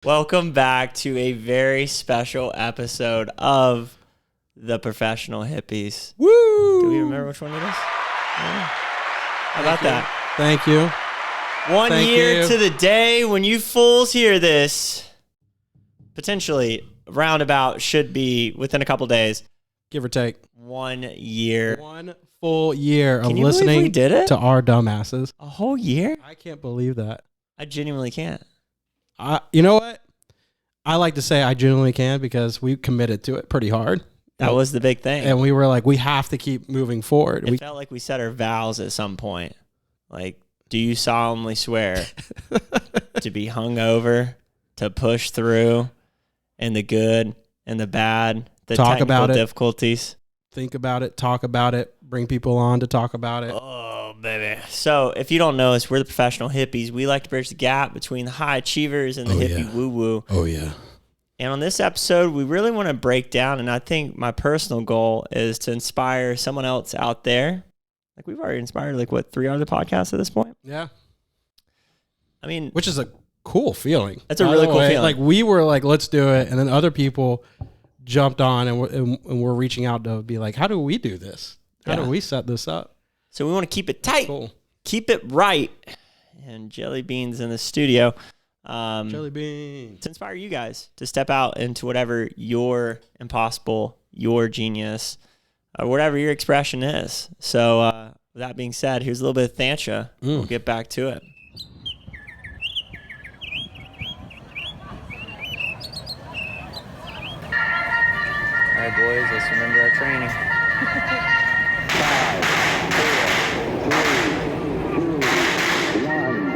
Welcome back to a very special episode of the Professional Hippies. Woo! Do we remember which one it is? Yeah. How about that? Thank you. One year to the day when you fools hear this. Potentially roundabout should be within a couple days. Give or take. 1 year. 1 full year of Can you listening believe we did it? to our dumbasses. A whole year? I can't believe that. I genuinely can't. You know what? I like to say I genuinely can because we committed to it pretty hard. That was the big thing. And we were like, we have to keep moving forward. It felt like we set our vows at some point. Like, do you solemnly swear to be hungover, to push through, and the good and the bad, the talk technical about it, difficulties? Think about it, talk about it, bring people on to talk about it. Oh, baby. So if you don't know us, we're the Professional Hippies. We like to bridge the gap between the high achievers and the hippie woo-woo. Oh, yeah. And on this episode, we really want to break down, and I think my personal goal is to inspire someone else out there. Like, we've already inspired, 3 other podcasts at this point? Yeah. I mean... Which is a cool feeling. That's a really cool feeling. Like, we were like, let's do it, and then other people jumped on, and we're reaching out to be like, how do we do this? How do we set this up? So we want to keep it tight. Cool. Keep it right. And Jelly Beans in the studio. Jelly Beans. To inspire you guys to step out into whatever your impossible, your genius, or whatever your expression is. So with that being said, here's a little bit of Thancha. We'll get back to it. All right, boys, let's remember our training. 5, 4, 3, 2, 1.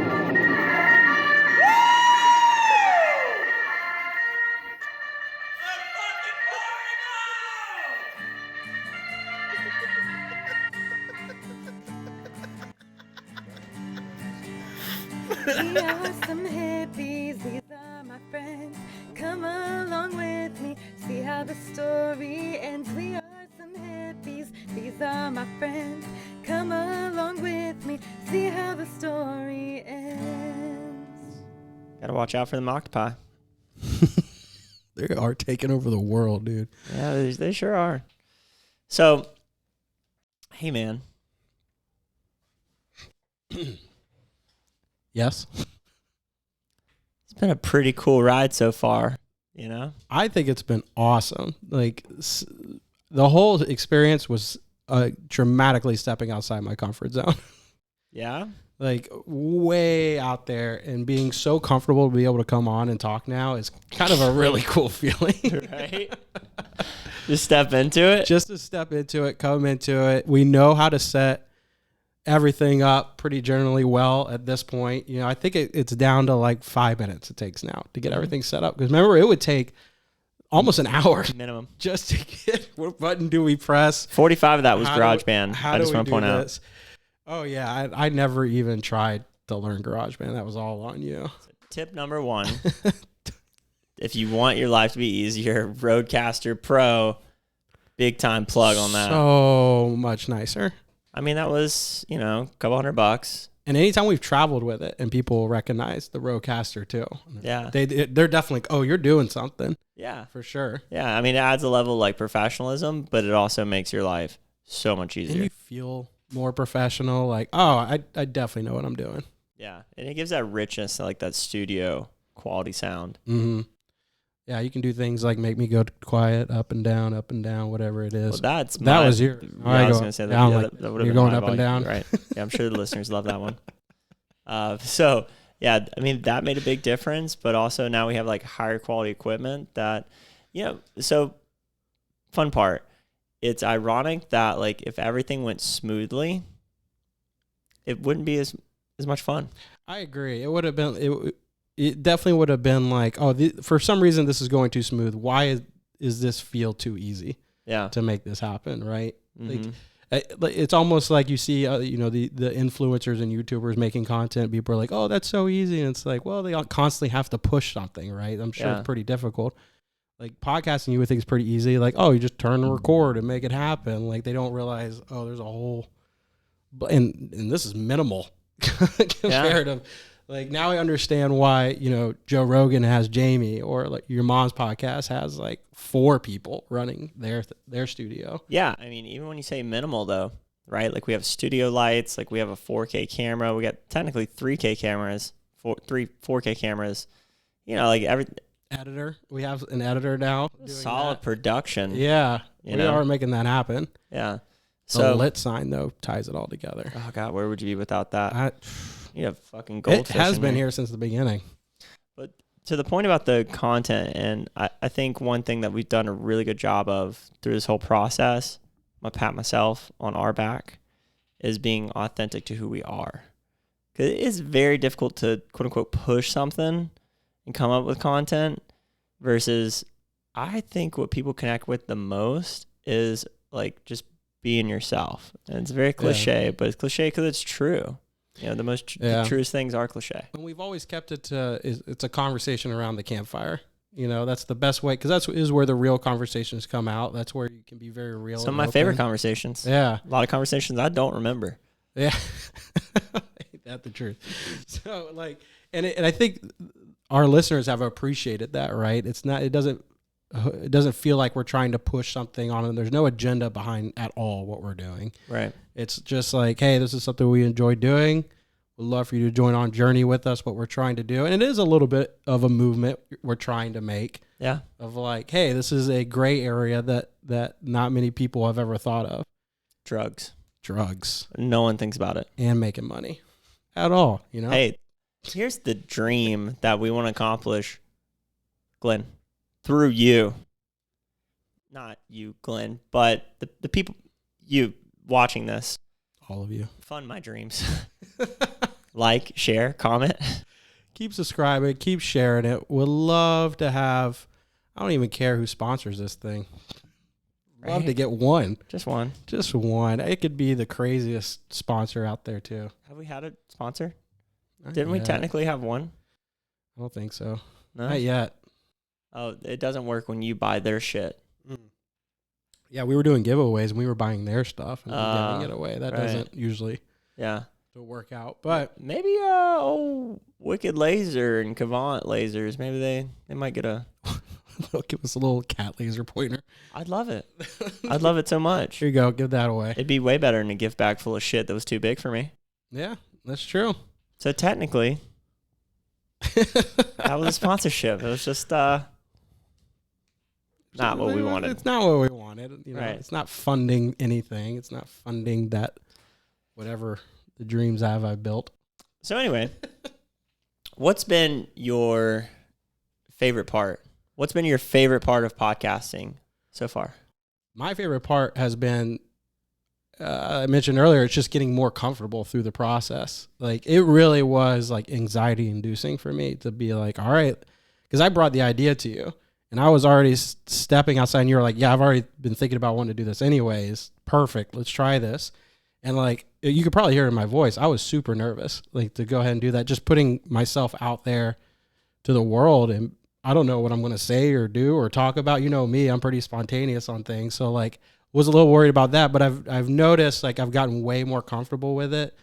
We are some hippies, these are my friends. Come along with me, see how the story ends. We are some hippies, these are my friends. Come along with me, see how the story ends. Gotta watch out for them octopi. They are taking over the world, dude. Yeah, they sure are. So, hey, man. Yes. It's been a pretty cool ride so far, you know? I think it's been awesome. Like, the whole experience was dramatically stepping outside my comfort zone. Yeah? Like, way out there, and being so comfortable to be able to come on and talk now is kind of a really cool feeling. Right? Just step into it? Just to step into it, come into it. We know how to set everything up pretty generally well at this point. You know, I think it's down to like 5 minutes it takes now to get everything set up. Because remember, it would take almost an hour minimum just to get, what button do we press? 45 of that was GarageBand. I just want to point out. Oh, yeah. I never even tried to learn GarageBand. That was all on you. So tip number 1, if you want your life to be easier, Rodecaster Pro, big time plug on that. So much nicer. I mean, that was, a couple $100. And anytime we've traveled with it and people recognize the Rodecaster too. Yeah. They're definitely, oh, you're doing something. Yeah. For sure. Yeah. I mean, it adds a level of like professionalism, but it also makes your life so much easier. And you feel more professional. Like, oh, I definitely know what I'm doing. Yeah. And it gives that richness, like that studio quality sound. Mm-hmm. Yeah, you can do things like make me go quiet, up and down, whatever it is. Well, that was your. Yeah, I was going to say that. Yeah, that would have been going my up and volume, down, right? Yeah, I'm sure the listeners love that one. So yeah, I mean that made a big difference, but also now we have like higher quality equipment that, So fun part, it's ironic that like if everything went smoothly, it wouldn't be as much fun. I agree. It would have been. It definitely would have been like, oh, for some reason this is going too smooth. Why is this feel too easy? Yeah. To make this happen, right? Mm-hmm. Like, it's almost like you see, the influencers and YouTubers making content. People are like, oh, that's so easy, and it's like, well, they constantly have to push something, right? I'm sure it's pretty difficult. Like podcasting, you would think it's pretty easy. Like, oh, you just turn and record and make it happen. Like they don't realize, oh, there's a whole, and this is minimal compared to Like now I understand why, Joe Rogan has Jamie, or like your mom's podcast has like 4 people running their studio. Yeah. I mean, even when you say minimal though, right? Like we have studio lights, like we have a 4K camera. We got technically 3K cameras, 4K cameras, like every editor. We have an editor now. Solid production. Yeah. We are making that happen. Yeah. So the lit sign though ties it all together. Oh God, where would you be without that? You have fucking goldfish. It has been here since the beginning. But to the point about the content, and I think one thing that we've done a really good job of through this whole process, I'm gonna pat myself on our back, is being authentic to who we are. Because it is very difficult to quote unquote push something and come up with content versus I think what people connect with the most is like just being yourself. And it's very cliche, but it's cliche because it's true. The truest things are cliche. And we've always kept it to, it's a conversation around the campfire. That's the best way, because that is where the real conversations come out. That's where you can be very real. Some of my favorite conversations. Yeah. A lot of conversations I don't remember. Yeah. Ain't that the truth? So and I think our listeners have appreciated that, right? It doesn't feel like we're trying to push something on them. There's no agenda behind at all what we're doing. Right. It's just like, hey, this is something we enjoy doing. We'd love for you to join on journey with us, what we're trying to do. And it is a little bit of a movement we're trying to make. Yeah. Of like, hey, this is a gray area that not many people have ever thought of. Drugs. No one thinks about it. And making money at all, Hey, here's the dream that we want to accomplish, Glenn, through you. Not you, Glenn, but the people, you watching this. All of you. Fund my dreams. Like, share, comment. Keep subscribing. Keep sharing it. We'd love to have, I don't even care who sponsors this thing. Love to get one. Just one. It could be the craziest sponsor out there too. Have we had a sponsor? Didn't we technically have one? I don't think so. No? Not yet. Oh, it doesn't work when you buy their shit. Yeah, we were doing giveaways and we were buying their stuff and giving it away. That doesn't usually work out. But maybe Wicked Laser and Cavant lasers. Maybe they might get a they'll give us a little cat laser pointer. I'd love it. I'd love it so much. Here you go. Give that away. It'd be way better than a gift bag full of shit that was too big for me. Yeah, that's true. So technically, that was a sponsorship. It was just not what we wanted. It's not what we wanted. Right. It's not funding anything. It's not funding that whatever the dreams I've built. So anyway, what's been your favorite part? What's been your favorite part of podcasting so far? My favorite part has been, I mentioned earlier, it's just getting more comfortable through the process. Like it really was like anxiety inducing for me to be like, all right, because I brought the idea to you. And I was already stepping outside and you were like, yeah, I've already been thinking about wanting to do this anyways. Perfect. Let's try this. And like, you could probably hear it in my voice. I was super nervous, like to go ahead and do that. Just putting myself out there to the world. And I don't know what I'm going to say or do or talk about. You know me, I'm pretty spontaneous on things. So like, was a little worried about that, but I've noticed like I've gotten way more comfortable with it.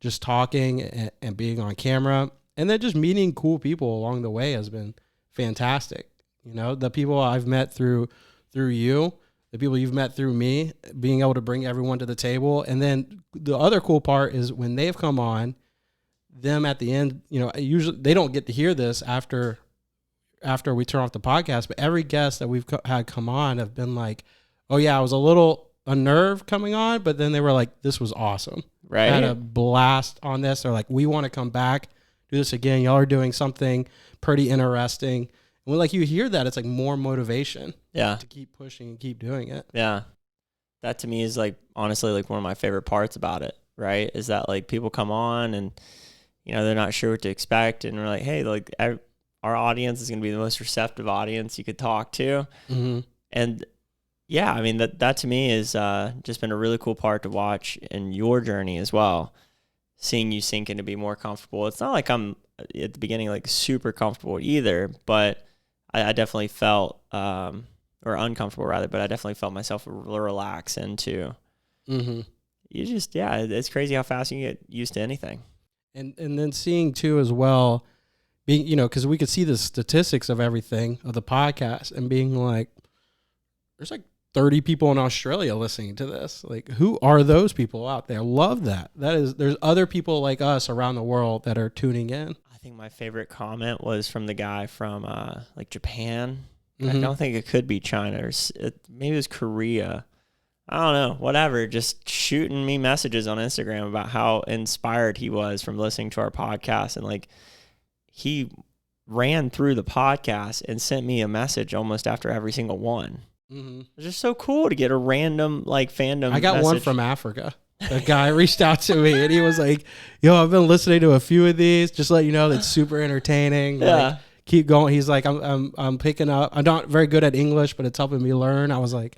Just talking and being on camera, and then just meeting cool people along the way has been fantastic. The people I've met through you, the people you've met through me, being able to bring everyone to the table. And then the other cool part is when they've come on, them at the end, usually they don't get to hear this after we turn off the podcast, but every guest that we've had come on have been like, oh yeah, I was a little unnerved coming on, but then they were like, this was awesome. Right. I had a blast on this. They're like, we want to come back, do this again. Y'all are doing something pretty interesting. When like you hear that, it's like more motivation. Yeah. To keep pushing and keep doing it. Yeah. That to me is like honestly like one of my favorite parts about it, right? Is that like people come on and they're not sure what to expect and we're like, hey, like our audience is going to be the most receptive audience you could talk to. Mm-hmm. And yeah, I mean that to me is just been a really cool part to watch in your journey as well. Seeing you sink in to be more comfortable. It's not like I'm at the beginning like super comfortable either, but I definitely felt, or uncomfortable rather, but I definitely felt myself relax into. Mm-hmm. You just, it's crazy how fast you get used to anything. And then seeing too as well, being, you know, because we could see the statistics of everything of the podcast and being like, there's like 30 people in Australia listening to this. Like, who are those people out there? Love that. There's other people like us around the world that are tuning in. I think my favorite comment was from the guy from like Japan. I Mm-hmm. don't think it could be China, or maybe it was Korea. I don't know, whatever. Just shooting me messages on Instagram about how inspired he was from listening to our podcast. And like, he ran through the podcast and sent me a message almost after every single one. Mm-hmm. It's just so cool to get a random like fandom. I got message. one from Africa. A guy reached out to me and he was like, yo, I've been listening to a few of these. Just let you know that's super entertaining. Yeah. Like, keep going. He's like, I'm picking up. I'm not very good at English, but it's helping me learn. I was like,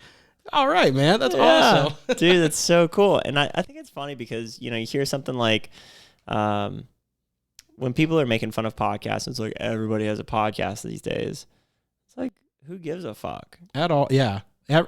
all right, man, that's awesome. Dude, that's so cool. And I think it's funny because, you know, you hear something like when people are making fun of podcasts, it's like everybody has a podcast these days. It's like, who gives a fuck? At all. Yeah.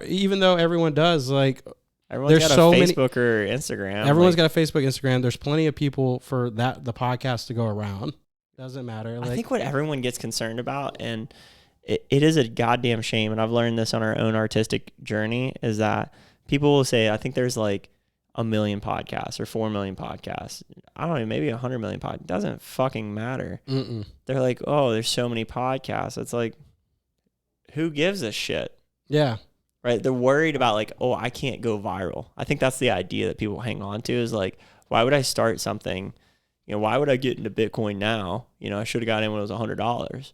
Even though everyone does, like, Everyone's there's got so a many- Facebook or Instagram. everyone's got a Facebook, Instagram. There's plenty of people for the podcast to go around. Doesn't matter. Like, I think what everyone gets concerned about, and it is a goddamn shame, and I've learned this on our own artistic journey, is that people will say, I think there's like 1 million podcasts or 4 million podcasts. I don't know, maybe 100 million podcasts. It doesn't fucking matter. They're like, oh, there's so many podcasts. It's like, who gives a shit? yeah. Right? They're worried about like, oh, I can't go viral. I think that's the idea that people hang on to, is like, why would I start something? You know, why would I get into Bitcoin now? You know, I should have got in when it was $100,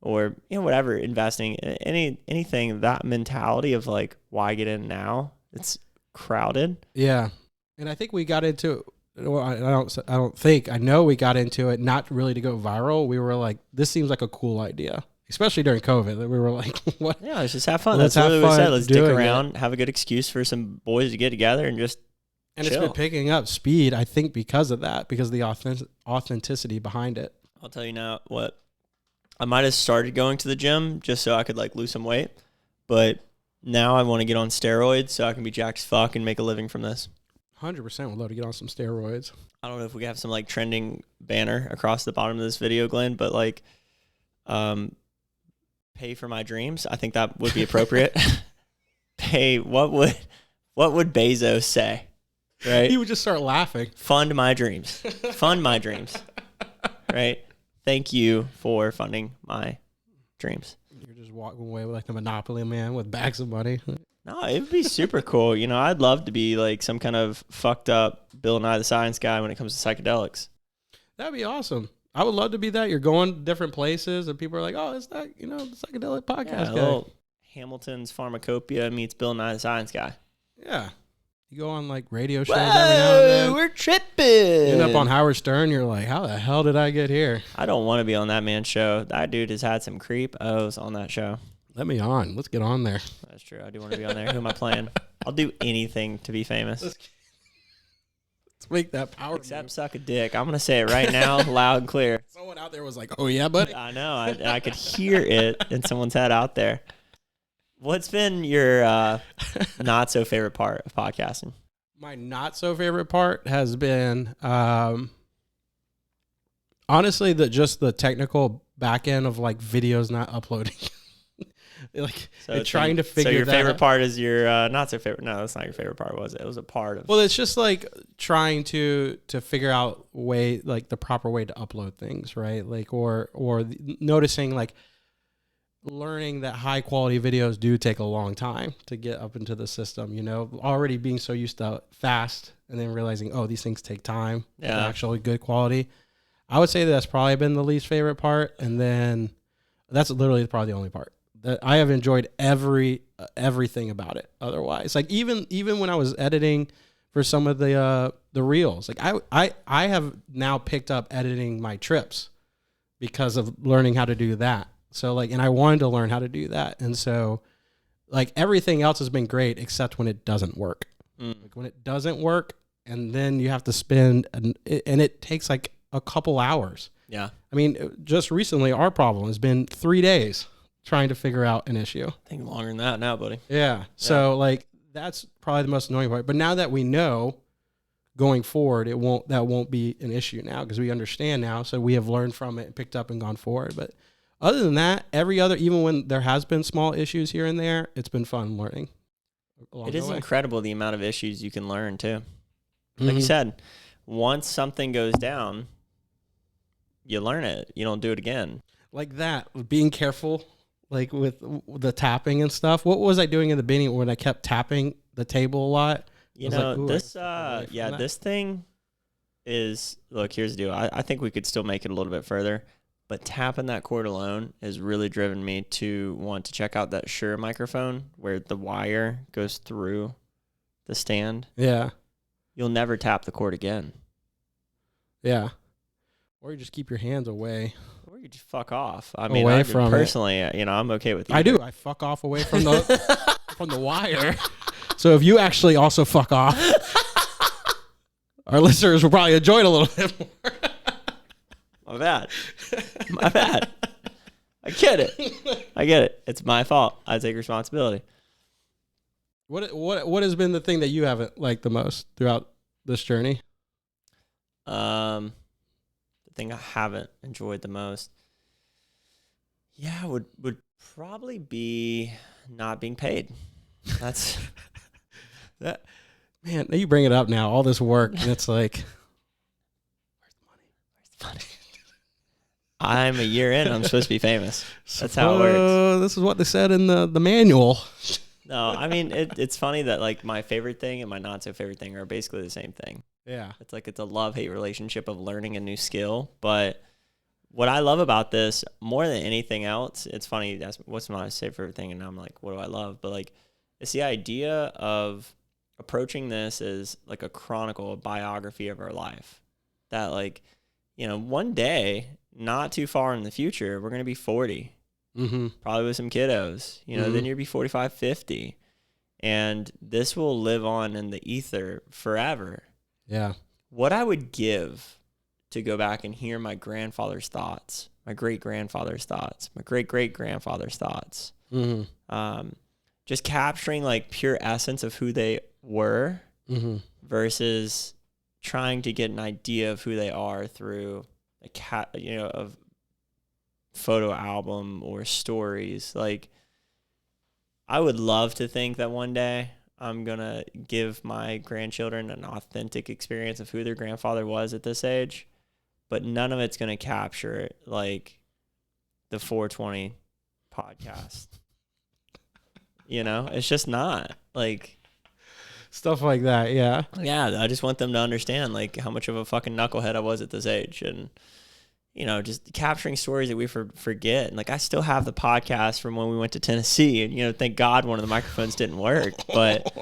or, you know, whatever, investing, anything, that mentality of like, why get in now? It's crowded. Yeah. And I think we got into, well, I know we got into it not really to go viral. We were like, this seems like a cool idea, especially during COVID. We were like, what? Yeah, let's just have fun. Let's That's have what we said. fun Let's dick doing around, have a good excuse for some boys to get together and just And chill. it's been picking up speed, I think, because of that, because of the authenticity behind it. I'll tell you now what, I might have started going to the gym just so I could like lose some weight, but now I want to get on steroids so I can be jacked as fuck and make a living from this. 100% would love to get on some steroids. I don't know if we have some like trending banner across the bottom of this video, Glenn, but like, pay for my dreams. I think that would be appropriate. Pay. What would Bezos say? Right. He would just start laughing. Fund my dreams. Fund my dreams. Right. Thank you for funding my dreams. You're just walking away with like the Monopoly man with bags of money. No, it would be super cool. You know, I'd love to be like some kind of fucked up Bill Nye the Science Guy when it comes to psychedelics. That'd be awesome. I would love to be that. You're going to different places and people are like, oh, it's that, you know, the psychedelic podcast Yeah, a guy. little Hamilton's Pharmacopoeia meets Bill Nye the Science Guy. Yeah. You go on like radio shows every now and then. We're tripping. End up on Howard Stern. You're like, how the hell did I get here? I don't want to be on that man's show. That dude has had some creep O's on that show. Let me on. Let's get on there. That's true. I do want to be on there. Who am I playing? I'll do anything to be famous. Let's make that power. Except suck a dick. I'm going to say it right now, loud and clear. Someone out there was like, oh, yeah, buddy. I know. I could hear it in someone's head out there. What's been your not so favorite part of podcasting? My not so favorite part has been, honestly, just the technical back end of like videos not uploading. Like trying to figure So your that favorite out. part is your not so favorite. No, that's not your favorite part, was it? It was a part of. Well, it's just like trying to figure out the proper way to upload things, right? Like or noticing like learning that high quality videos do take a long time to get up into the system, you know, already being so used to fast and then realizing, oh, these things take time. Yeah. To actually good quality. I would say that's probably been the least favorite part. And then that's literally probably the only part that I have enjoyed everything about it. Otherwise, like even when I was editing for some of the reels, like I have now picked up editing my trips because of learning how to do that. So like, and I wanted to learn how to do that. And so like everything else has been great except when it doesn't work. Like when it doesn't work and then you have to spend, and it takes like a couple hours. Yeah. I mean, just recently our problem has been 3 days trying to figure out an issue. I think longer than that now, buddy. Yeah. So like, that's probably the most annoying part. But now that we know, going forward, that won't be an issue now because we understand now. So we have learned from it and picked up and gone forward. But other than that, even when there has been small issues here and there, it's been fun learning. It is incredible the amount of issues you can learn too. Like Mm-hmm. you said, once something goes down, you learn it. You don't do it again. Like that, being careful, like with the tapping and stuff. What was I doing in the beginning when I kept tapping the table a lot? You know, this thing is, look, here's the deal. I think we could still make it a little bit further, but tapping that cord alone has really driven me to want to check out that Shure microphone where the wire goes through the stand. Yeah. You'll never tap the cord again. Yeah. Or you just keep your hands away. Or you just fuck off. I mean, away from personally, I'm okay with either. I do. I fuck off away from the from the wire. So if you actually also fuck off, our listeners will probably enjoy it a little bit more. My bad. My bad. I get it. It's my fault. I take responsibility. What has been the thing that you haven't liked the most throughout this journey? The thing I haven't enjoyed the most, would probably be not being paid. That's that. Man, you bring it up now. All this work, and it's like, where's the money? Where's the money? I'm a year in. I'm supposed to be famous. That's how it works. This is what they said in the manual. No, I mean, it's funny that like my favorite thing and my not so favorite thing are basically the same thing. Yeah. It's like it's a love-hate relationship of learning a new skill. But what I love about this more than anything else, it's funny, that's what's my favorite thing, and I'm like, what do I love? But like, it's the idea of approaching this as like a chronicle, a biography of our life. That like, one day, not too far in the future, we're going to be 40. Mm-hmm. Probably with some kiddos, then you'll be 45, 50. And this will live on in the ether forever. Yeah. What I would give to go back and hear my grandfather's thoughts, my great-grandfather's thoughts, my great-great-grandfather's thoughts, just capturing like pure essence of who they were versus trying to get an idea of who they are through a photo album or stories. Like, I would love to think that one day I'm going to give my grandchildren an authentic experience of who their grandfather was at this age, but none of it's going to capture like the 420 podcast. It's just not like stuff like that. Yeah. Yeah. I just want them to understand like how much of a fucking knucklehead I was at this age, and just capturing stories that we forget. And like, I still have the podcast from when we went to Tennessee, and, thank God one of the microphones didn't work, but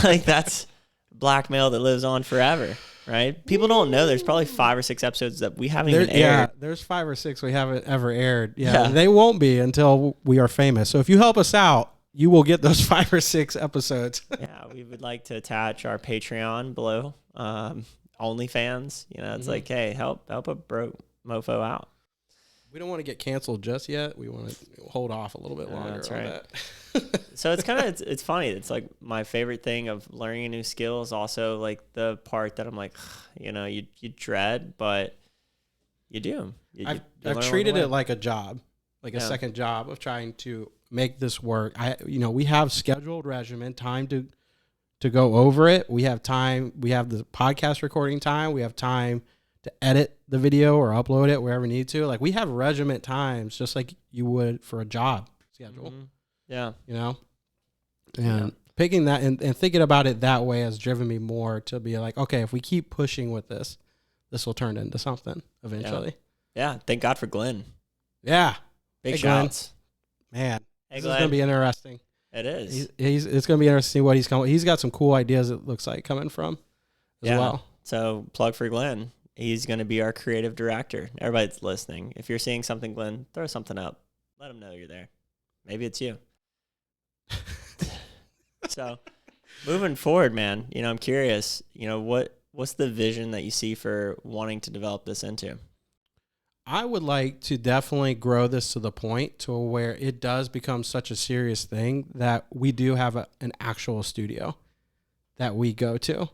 like that's blackmail that lives on forever, right? People don't know there's probably 5 or 6 episodes that we haven't even aired. Yeah, there's 5 or 6 we haven't ever aired. Yeah. They won't be until we are famous. So if you help us out, you will get those 5 or 6 episodes. Yeah. We would like to attach our Patreon below, OnlyFans, it's like, hey, help a broke mofo out. We don't want to get canceled just yet. We want to hold off a little bit longer. That's on right. that. So it's kind of it's funny. It's like my favorite thing of learning a new skill is also like the part that I'm like, you dread, but you do. I've treated it like a job, like a second job of trying to make this work. We have scheduled regimen, time to go over it. We have time. We have the podcast recording time. We have time to edit the video or upload it wherever we need to. Like, we have regiment times just like you would for a job schedule. Yeah. And picking that and thinking about it that way has driven me more to be like, okay, if we keep pushing with this will turn into something eventually. Yeah. Thank God for Glenn. Yeah. Big shots. Man, this is going to be interesting. It is. It's going to be interesting what he's coming. He's got some cool ideas, it looks like, coming from as well. So plug for Glenn. He's going to be our creative director. Everybody that's listening, if you're seeing something, Glenn, throw something up. Let him know you're there. Maybe it's you. So moving forward, man, I'm curious, what's the vision that you see for wanting to develop this into? I would like to definitely grow this to the point to where it does become such a serious thing that we do have an actual studio that we go to.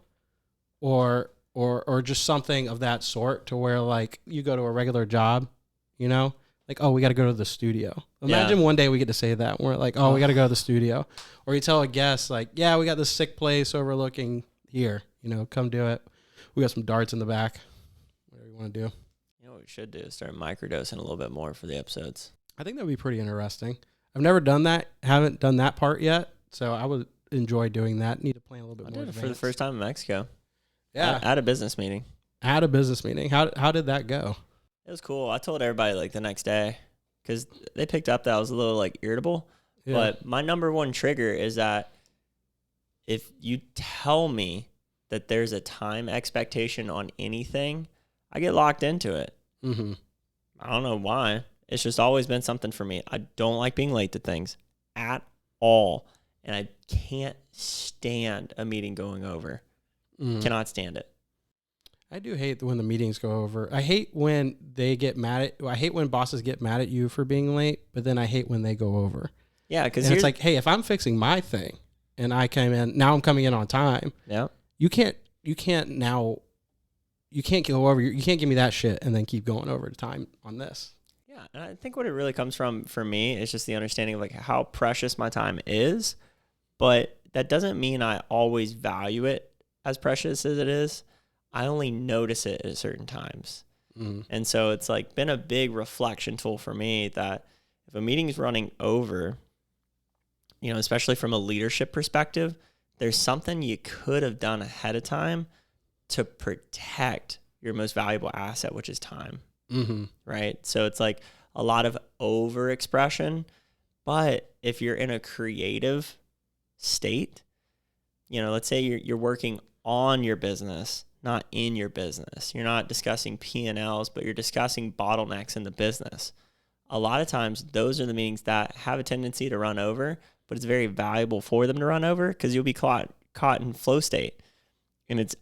or just something of that sort, to where like you go to a regular job, you know, like, oh, we got to go to the studio. Imagine one day we get to say that. We're like, oh, we got to go to the studio. Or you tell a guest like, yeah, we got this sick place overlooking here, you know, come do it. We got some darts in the back. Whatever you want to do. You know what we should do is start microdosing a little bit more for the episodes. I think that would be pretty interesting. I've never done that. Haven't done that part yet. So I would enjoy doing that. Need to plan a little bit more. I did it for the first time in Mexico. Yeah. At a business meeting. At a business meeting. How did that go? It was cool. I told everybody like the next day because they picked up that I was a little like irritable. Yeah. But my number one trigger is that if you tell me that there's a time expectation on anything, I get locked into it. Mm-hmm. I don't know why. It's just always been something for me. I don't like being late to things at all. And I can't stand a meeting going over. Mm-hmm. Cannot stand it. I do hate when the meetings go over. I hate when they get I hate when bosses get mad at you for being late, but then I hate when they go over. Yeah, because it's like, hey, if I'm fixing my thing and I'm coming in on time. Yeah. You can't go over. You can't give me that shit and then keep going over the time on this. Yeah, and I think what it really comes from for me is just the understanding of like how precious my time is, but that doesn't mean I always value it as precious as it is. I only notice it at certain times. Mm-hmm. And so it's like been a big reflection tool for me that if a meeting is running over, you know, especially from a leadership perspective, there's something you could have done ahead of time to protect your most valuable asset, which is time. Mm-hmm. Right? So it's like a lot of overexpression, but if you're in a creative state, you know, let's say you're working on your business, not in your business. You're not discussing P&Ls, but you're discussing bottlenecks in the business. A lot of times, those are the meetings that have a tendency to run over, but it's very valuable for them to run over because you'll be caught in flow state. And it's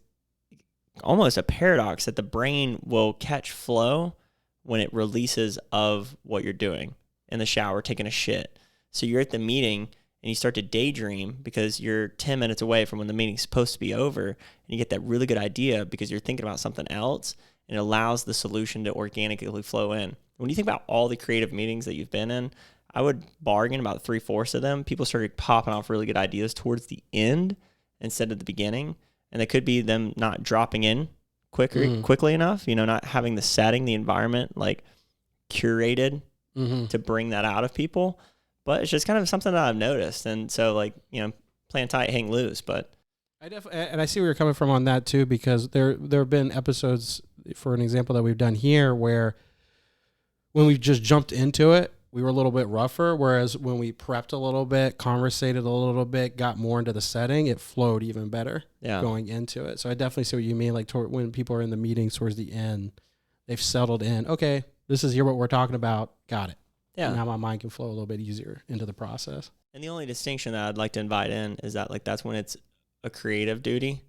almost a paradox that the brain will catch flow when it releases of what you're doing in the shower, taking a shit. So you're at the meeting and you start to daydream because you're 10 minutes away from when the meeting's supposed to be over, and you get that really good idea because you're thinking about something else, and it allows the solution to organically flow in. When you think about all the creative meetings that you've been in, I would bargain about 3/4 of them. People started popping off really good ideas towards the end instead of the beginning, and it could be them not dropping in quickly enough, you know, not having the setting, the environment like curated to bring that out of people. But it's just kind of something that I've noticed. And so, like, you know, playing tight, hang loose. But I see where you're coming from on that too, because there have been episodes, for an example, that we've done here where when we just jumped into it, we were a little bit rougher. Whereas when we prepped a little bit, conversated a little bit, got more into the setting, it flowed even better going into it. So I definitely see what you mean. Like when people are in the meetings towards the end, they've settled in. Okay, this is here what we're talking about. Got it. Yeah. And now my mind can flow a little bit easier into the process. And the only distinction that I'd like to invite in is that like that's when it's a creative duty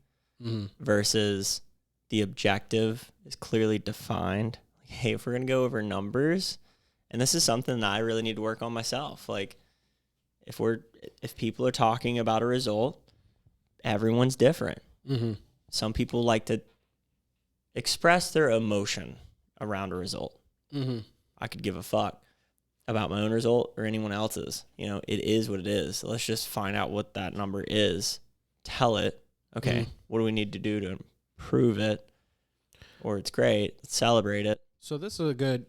versus the objective is clearly defined. Like, hey, if we're going to go over numbers, and this is something that I really need to work on myself. Like if people are talking about a result, everyone's different. Mm-hmm. Some people like to express their emotion around a result. Mm-hmm. I could give a fuck about my own result or anyone else's. You know, it is what it is. So let's just find out what that number is. Tell it. Okay, what do we need to do to improve it? Or it's great. Let's celebrate it. So this is a good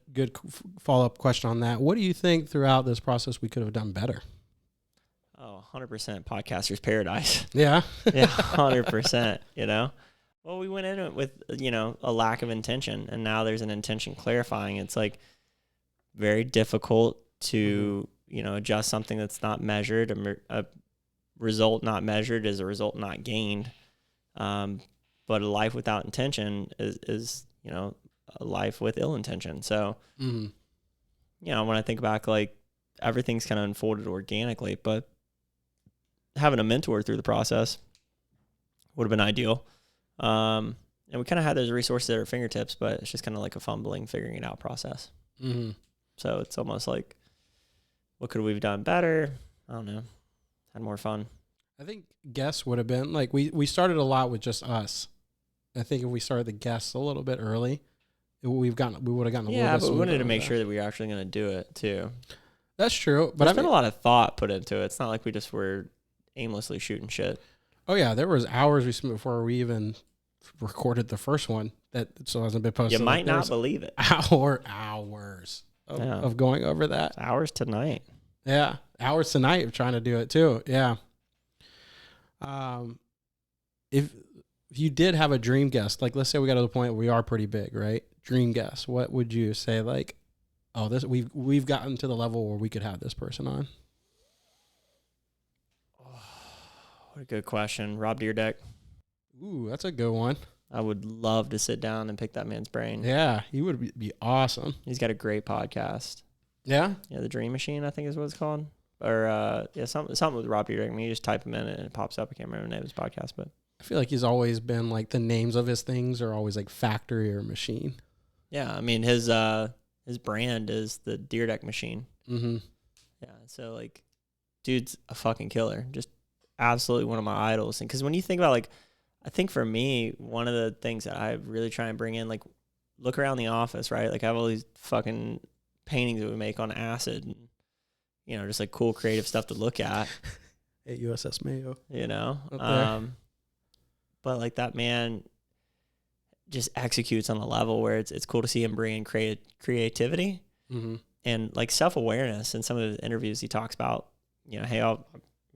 follow-up question on that. What do you think throughout this process we could have done better? Oh, 100% podcaster's paradise. Yeah. Yeah, 100%, you know? Well, we went in it with, you know, a lack of intention, and now there's an intention clarifying. It's like very difficult to, you know, adjust something that's not measured. A result not measured is a result not gained. But a life without intention is, you know, a life with ill intention. So, you know, when I think back, like everything's kind of unfolded organically, but having a mentor through the process would have been ideal. And we kind of had those resources at our fingertips, but it's just kind of like a fumbling, figuring it out process. Mm-hmm. So it's almost like, what could we have done better? I don't know. Had more fun. I think guests would have been like, we started a lot with just us, I think if we started the guests a little bit early, we would have gotten a little bit Yeah, but we wanted to smoother make there. sure that we were actually going to do it too. That's true. But There's been a lot of thought put into it. It's not like we just were aimlessly shooting shit. Oh yeah, there was hours we spent before we even recorded the first one that still hasn't been posted. You might not believe it. Hours of going over that. It's hours tonight. Yeah, hours tonight of trying to do it too. Yeah. If you did have a dream guest, like let's say we got to the point where we are pretty big, right? Dream guest, what would you say? Like, oh, this we've gotten to the level where we could have this person on. What a good question. Rob Deerdeck. Ooh, that's a good one. I would love to sit down and pick that man's brain. Yeah, he would be awesome. He's got a great podcast. Yeah? Yeah, The Dream Machine, I think is what it's called. Or, something with Rob Deerdeck. I mean, you just type him in and it pops up. I can't remember the name of his podcast, but. I feel like he's always been like the names of his things are always like factory or machine. Yeah, I mean, his brand is the Deerdeck Machine. Mm-hmm. Yeah, so, like, dude's a fucking killer. Just absolutely one of my idols. And because when you think about, like, I think for me, one of the things that I really try and bring in, like, look around the office, right? Like, I have all these fucking paintings that we make on acid and, you know, just, like, cool creative stuff to look at. At USS Mayo. You know? Okay. But, like, that man just executes on a level where it's cool to see him bring in creativity and, like, self-awareness. In some of his interviews, he talks about, you know, hey,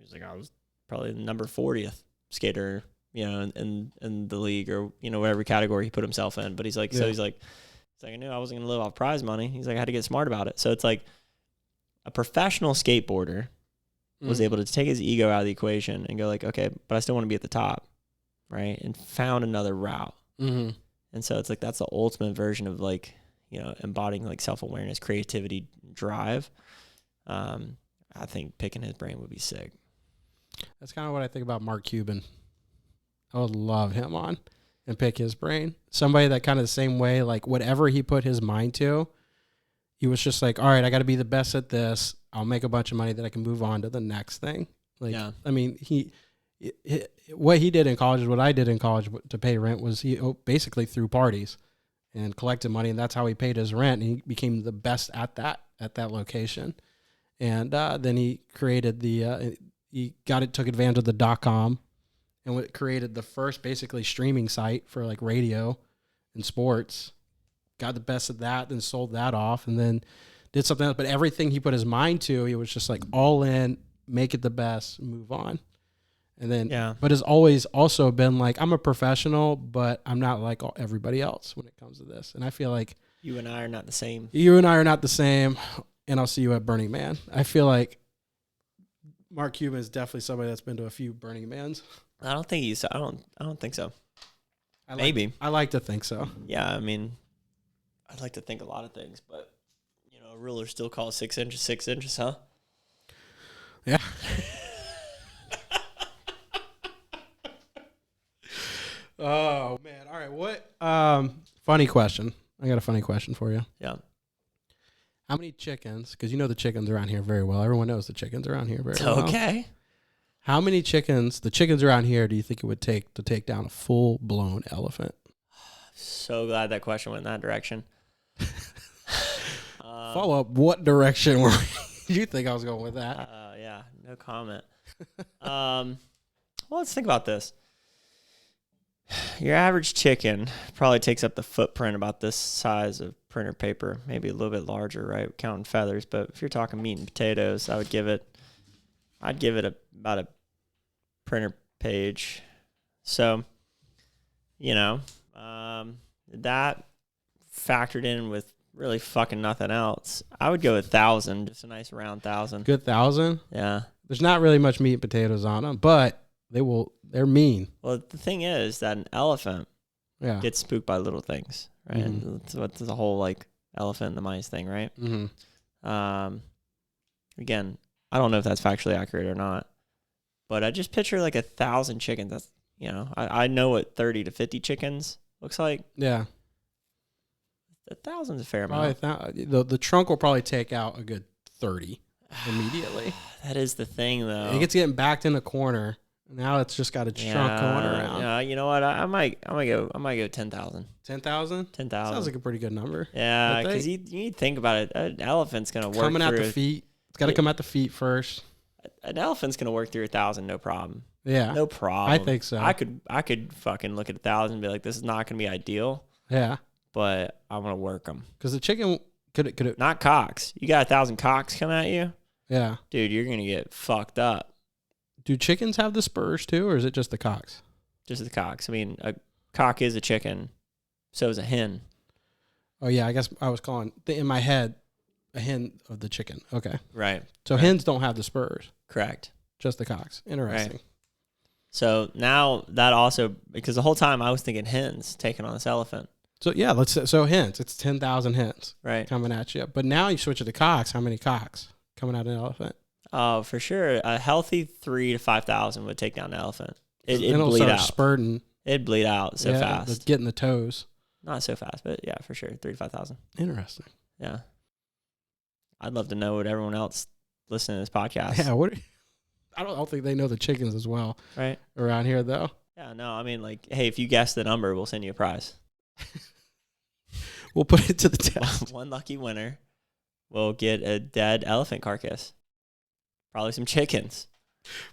he's like, I was probably the number 40th skater, you know, in the league or, you know, whatever category he put himself in. But he's like, so he's like, I knew I wasn't going to live off prize money. He's like, I had to get smart about it. So it's like a professional skateboarder was able to take his ego out of the equation and go like, okay, but I still want to be at the top, right? And found another route. Mm-hmm. And so it's like that's the ultimate version of like, you know, embodying like self-awareness, creativity, drive. I think picking his brain would be sick. That's kind of what I think about Mark Cuban. I would love him on and pick his brain. Somebody that kind of the same way, like whatever he put his mind to, he was just like, all right, I got to be the best at this. I'll make a bunch of money that I can move on to the next thing. Like, I mean, what he did in college is what I did in college to pay rent was he basically threw parties and collected money, and that's how he paid his rent. And he became the best at that location. And then he created took advantage of the .com and created the first basically streaming site for like radio and sports. Got the best of that, then sold that off, and then did something else. But everything he put his mind to, he was just like all in, make it the best, move on. And then, but has always also been like, I'm a professional, but I'm not like everybody else when it comes to this. And I feel like you and I are not the same. And I'll see you at Burning Man. I feel like Mark Cuban is definitely somebody that's been to a few Burning Mans. I don't think I don't think so. Maybe. I like to think so. Yeah, I mean, I'd like to think a lot of things, but you know, a ruler still calls 6 inches 6 inches, huh? Yeah. Oh man! All right, what? Funny question. I got a funny question for you. Yeah. How many chickens? Because you know the chickens around here very well. Everyone knows the chickens around here very well. Okay. How many chickens? The chickens around here. Do you think it would take to take down a full-blown elephant? So glad that question went in that direction. Follow up. What direction were you think I was going with that? Yeah. No comment. Well, let's think about this. Your average chicken probably takes up the footprint about this size of printer paper, maybe a little bit larger, right? Counting feathers. But if you're talking meat and potatoes, I'd give it about a printer page. So, you know, that factored in with really fucking nothing else, I would go 1,000, just a nice round 1,000. Good 1,000? Yeah. There's not really much meat and potatoes on them, but they're mean. Well, the thing is that an elephant gets spooked by little things, right? Mm-hmm. That's what's the whole like elephant in the mice thing, right? Mm-hmm. Again, I don't know if that's factually accurate or not, but I just picture like 1,000 chickens. That's, you know, I know what 30 to 50 chickens looks like. Yeah. 1,000's a fair amount. The trunk will probably take out a good 30 immediately. That is the thing, though. It gets getting backed in a corner. Now it's just got a chunk going around. Yeah, you know what? I might go 10,000. 10,000? 10,000 Sounds like a pretty good number. Yeah, because you need to think about it. An elephant's gonna work coming at through the feet. It's got to come at the feet first. An elephant's gonna work through 1,000, no problem. Yeah, No problem. I think so. I could fucking look at 1,000 and be like, this is not gonna be ideal. Yeah, but I'm gonna work them. Because the chicken could it not cocks. You got 1,000 cocks coming at you. Yeah, dude, you're gonna get fucked up. Do chickens have the spurs too, or is it just the cocks? Just the cocks. I mean, a cock is a chicken, so is a hen. Oh yeah, I guess I was calling in my head a hen of the chicken. Okay, right. So right. hens don't have the spurs. Correct. Just the cocks. Interesting. Right. So now that also, because the whole time I was thinking hens taking on this elephant. So yeah, so hens. It's 10,000 hens right coming at you. But now you switch it to cocks. How many cocks coming at an elephant? Oh, for sure. A healthy 3,000 to 5,000 would take down an elephant. It'd bleed out. Spurting. It'd bleed out so fast. Getting the toes. Not so fast, but yeah, for sure. 3,000 to 5,000. Interesting. Yeah. I'd love to know what everyone else listening to this podcast. Yeah. I don't think they know the chickens as well. Right. Around here, though. Yeah, no, I mean, like, hey, if you guess the number, we'll send you a prize. We'll put it to the test. One lucky winner will get a dead elephant carcass. Probably some chickens.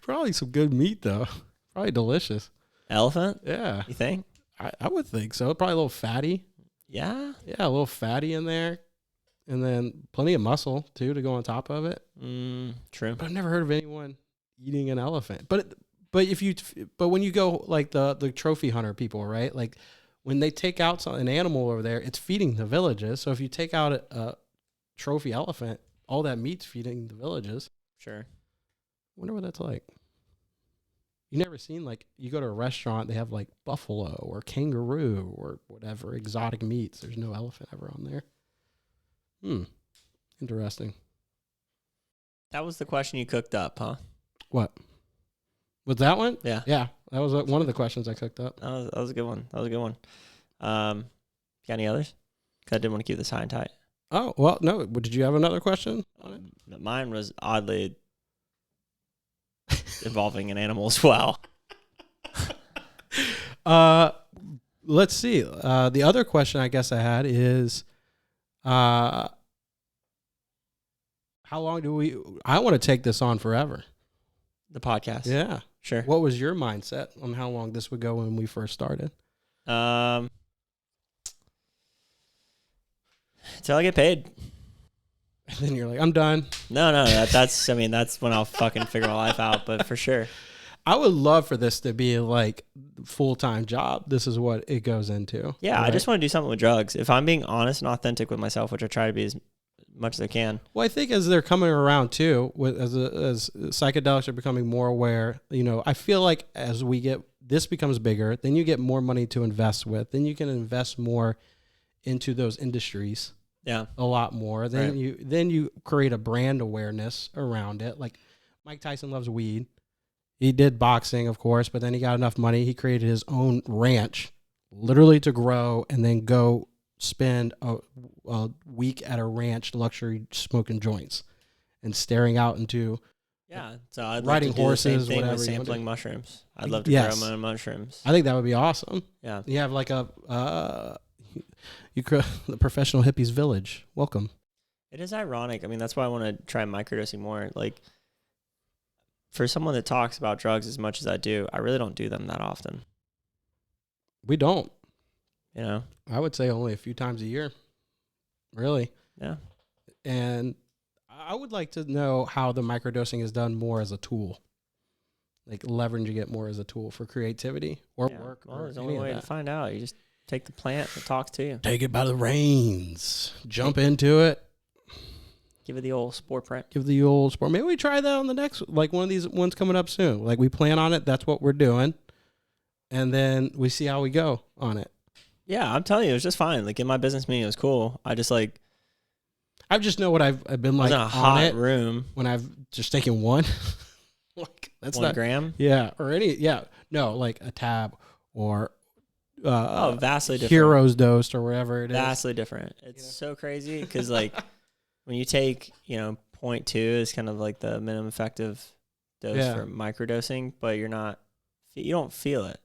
Probably some good meat, though. Probably delicious. Elephant? Yeah. You think? I would think so. Probably a little fatty. Yeah? Yeah, a little fatty in there. And then plenty of muscle, too, to go on top of it. True. But I've never heard of anyone eating an elephant. But when you go, like, the trophy hunter people, right? Like, when they take out an animal over there, it's feeding the villages. So if you take out a trophy elephant, all that meat's feeding the villages. Sure. Wonder what that's like. You never seen, like, you go to a restaurant, they have, like, buffalo or kangaroo or whatever, exotic meats. There's no elephant ever on there. Interesting. That was the question you cooked up, huh? What? Was that one? Yeah. Yeah. That was one of the questions I cooked up. That was a good one. Got any others? 'Cause I didn't want to keep this high and tight. Oh, well, no. Did you have another question on it? Mine was oddly involving an animal as well. Let's see. The other question I guess I had is, how long I want to take this on forever. The podcast. Yeah. Sure. What was your mindset on how long this would go when we first started? Until I get paid. And then you're like, I'm done. No, that's when I'll fucking figure my life out, but for sure. I would love for this to be like full-time job. This is what it goes into. Yeah, right? I just want to do something with drugs. If I'm being honest and authentic with myself, which I try to be as much as I can. Well, I think as they're coming around too, as psychedelics are becoming more aware, I feel like as this becomes bigger, then you get more money to invest with. Then you can invest more into those industries. Yeah, a lot more. Then right. you create a brand awareness around it. Like Mike Tyson loves weed. He did boxing, of course, but then he got enough money. He created his own ranch, literally to grow and then go spend a week at a ranch, luxury smoking joints, and staring out into So I'd riding like to horses, do the same thing whatever. with sampling mushrooms. I'd love to Yes. grow my own mushrooms. I think that would be awesome. Yeah, you have like the Professional Hippies Village. Welcome. It is ironic. I mean, that's why I want to try microdosing more. Like, for someone that talks about drugs as much as I do, I really don't do them that often. We don't. I would say only a few times a year. Really. Yeah. And I would like to know how the microdosing is done more as a tool. Like leveraging it more as a tool for creativity or work. Well, there's only way to find out. You just take the plant that talks to you. Take it by the reins. Jump into it. Give it the old spore print. Give the old spore. Maybe we try that on the next, like one of these ones coming up soon. Like we plan on it. That's what we're doing. And then we see how we go on it. Yeah, I'm telling you, it was just fine. Like in my business meeting, it was cool. I just know what I've been like in a hot room when I've just taken one. Like that's 1 gram. Yeah, or no, like a tab or vastly different. Heroes dosed or whatever it is. Vastly different. It's so crazy because like when you take 0.2 is kind of like the minimum effective dose for microdosing, but you're not you don't feel it.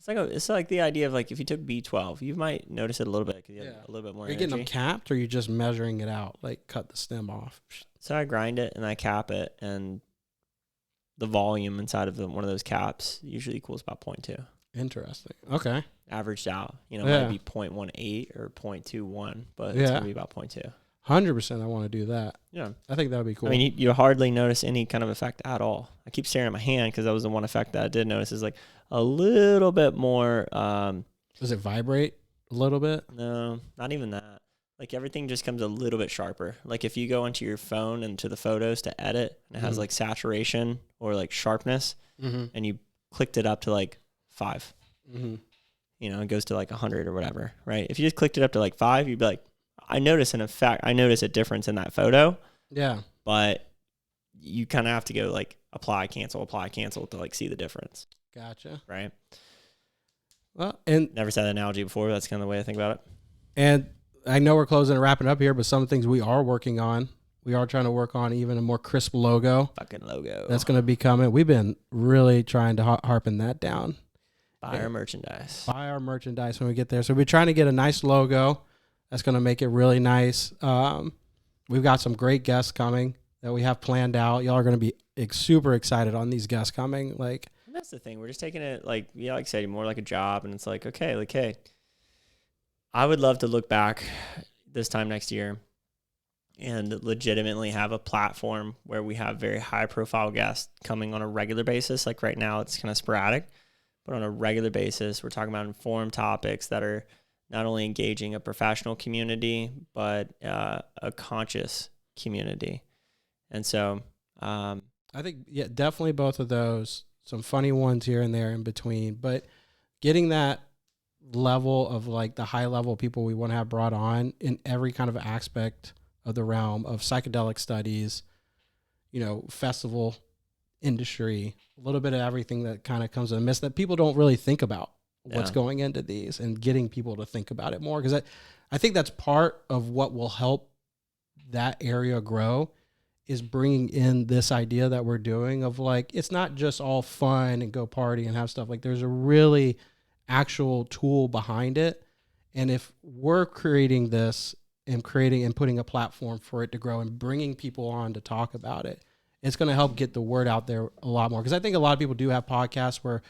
It's like the idea of like if you took B12, you might notice it a little bit because you have a little bit more Are you energy. getting them capped, or are you just measuring it out, like cut the stem off? So I grind it and I cap it, and the volume inside of one of those caps usually equals about 0.2. Interesting. Okay. Averaged out, it might be 0.18 or 0.21, but it's gonna be about 0.2. 100%. I want to do that. Yeah, I think that would be cool. I mean, you hardly notice any kind of effect at all. I keep staring at my hand because that was the one effect that I did notice is like a little bit more. Does it vibrate a little bit? No, not even that. Like everything just comes a little bit sharper. Like if you go into your phone and to the photos to edit, and it has like saturation or like sharpness, and you clicked it up to like 5, it goes to like 100 or whatever, right? If you just clicked it up to like 5, you'd be like, I notice a difference in that photo. Yeah. But you kind of have to go like apply, cancel to like see the difference. Gotcha. Right. Well, and never said that analogy before. But that's kind of the way I think about it. And I know we're closing and wrapping up here, but some things we are working on. We are trying to work on even a more crisp logo. Fucking logo. That's going to be coming. We've been really trying to harping that down. Buy our merchandise. Buy our merchandise when we get there. So we're trying to get a nice logo that's going to make it really nice. We've got some great guests coming that we have planned out. Y'all are going to be super excited on these guests coming. Like, and that's the thing. We're just taking it like I said, more like a job. And it's like, okay, like, hey, I would love to look back this time next year and legitimately have a platform where we have very high profile guests coming on a regular basis. Like right now it's kind of sporadic, but on a regular basis, we're talking about informed topics that are not only engaging a professional community, but a conscious community. And so I think, definitely both of those, some funny ones here and there in between, but getting that level of like the high level people we want to have brought on in every kind of aspect of the realm of psychedelic studies, festival industry, a little bit of everything that kind of comes in the midst that people don't really think about what's going into these, and getting people to think about it more. Because I think that's part of what will help that area grow, is bringing in this idea that we're doing of like, it's not just all fun and go party and have stuff. Like there's a really actual tool behind it. And if we're creating this and putting a platform for it to grow and bringing people on to talk about it, it's going to help get the word out there a lot more. Because I think a lot of people do have podcasts where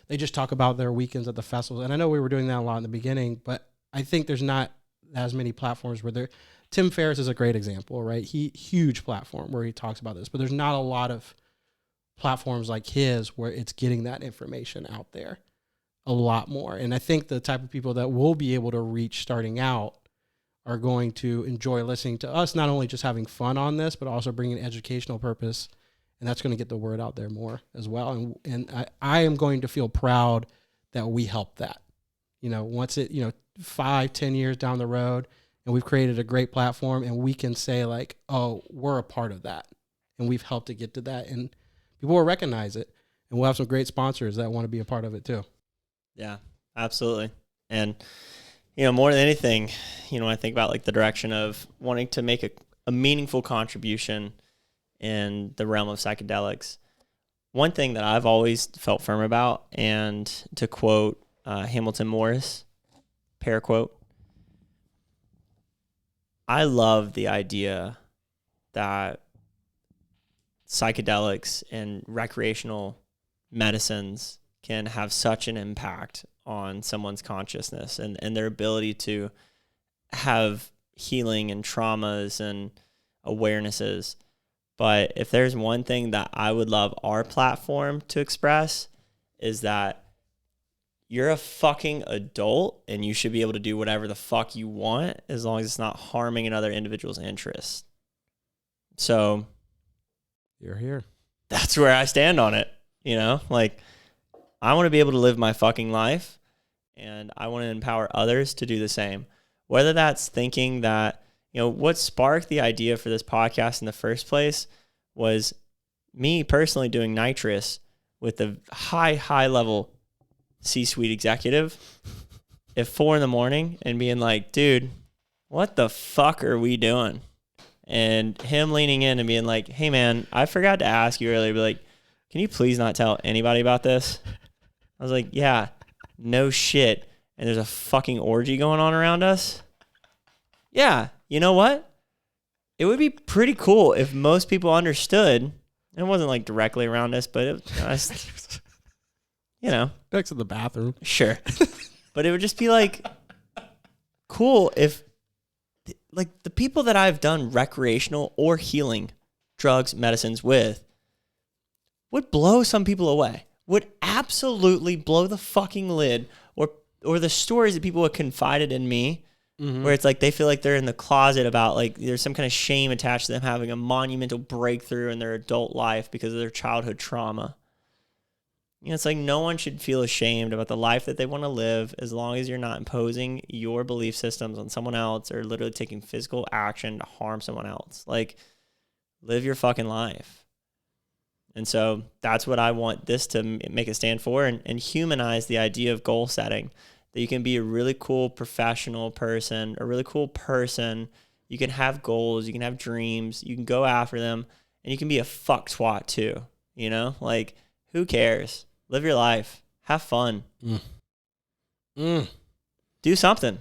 they just talk about their weekends at the festivals. And I know we were doing that a lot in the beginning, but I think there's not as many platforms where Tim Ferriss is a great example, right? Huge platform where he talks about this, but there's not a lot of platforms like his where it's getting that information out there a lot more. And I think the type of people that we'll be able to reach starting out are going to enjoy listening to us, not only just having fun on this, but also bringing an educational purpose. And that's going to get the word out there more as well. And I am going to feel proud that we helped that. Once it, 5-10 years down the road, and we've created a great platform, and we can say like, oh, we're a part of that, and we've helped to get to that, and people will recognize it, and we'll have some great sponsors that want to be a part of it too. Yeah, absolutely. And, more than anything, I think about like the direction of wanting to make a meaningful contribution in the realm of psychedelics. One thing that I've always felt firm about, and to quote Hamilton Morris, paraquote, I love the idea that psychedelics and recreational medicines can have such an impact on someone's consciousness and their ability to have healing and traumas and awarenesses. But if there's one thing that I would love our platform to express, is that you're a fucking adult and you should be able to do whatever the fuck you want as long as it's not harming another individual's interests. So you're here. That's where I stand on it. Like I want to be able to live my fucking life, and I want to empower others to do the same. Whether that's thinking that, what sparked the idea for this podcast in the first place was me personally doing nitrous with a high level C-suite executive at 4 a.m. and being like, dude, what the fuck are we doing? And him leaning in and being like, hey man, I forgot to ask you earlier, but like, can you please not tell anybody about this? I was like, yeah, no shit. And there's a fucking orgy going on around us. Yeah, you know what? It would be pretty cool if most people understood. It wasn't like directly around us, but it, you know. Next to the bathroom. Sure. But it would just be like cool if like the people that I've done recreational or healing drugs, medicines with would blow some people away. Would absolutely blow the fucking lid, or the stories that people have confided in me, where it's like they feel like they're in the closet about like there's some kind of shame attached to them having a monumental breakthrough in their adult life because of their childhood trauma. You know, it's like no one should feel ashamed about the life that they want to live as long as you're not imposing your belief systems on someone else or literally taking physical action to harm someone else. Like, live your fucking life. And so that's what I want this to make a stand for, and humanize the idea of goal setting, that you can be a really cool professional person, a really cool person. You can have goals, you can have dreams, you can go after them, and you can be a fuck twat too. You know, like, who cares? Live your life. Have fun. Do something.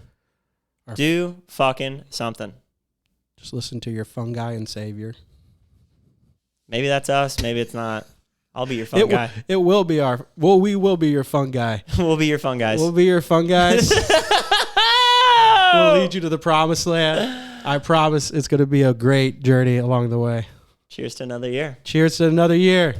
Do fucking something. Just listen to your fungi and savior. Maybe that's us. Maybe it's not. I'll be your fun guy. It will be our. Well, we will be your fun guy. We'll be your fun guys. We'll be your fun guys. We'll lead you to the promised land. I promise it's going to be a great journey along the way. Cheers to another year. Cheers to another year.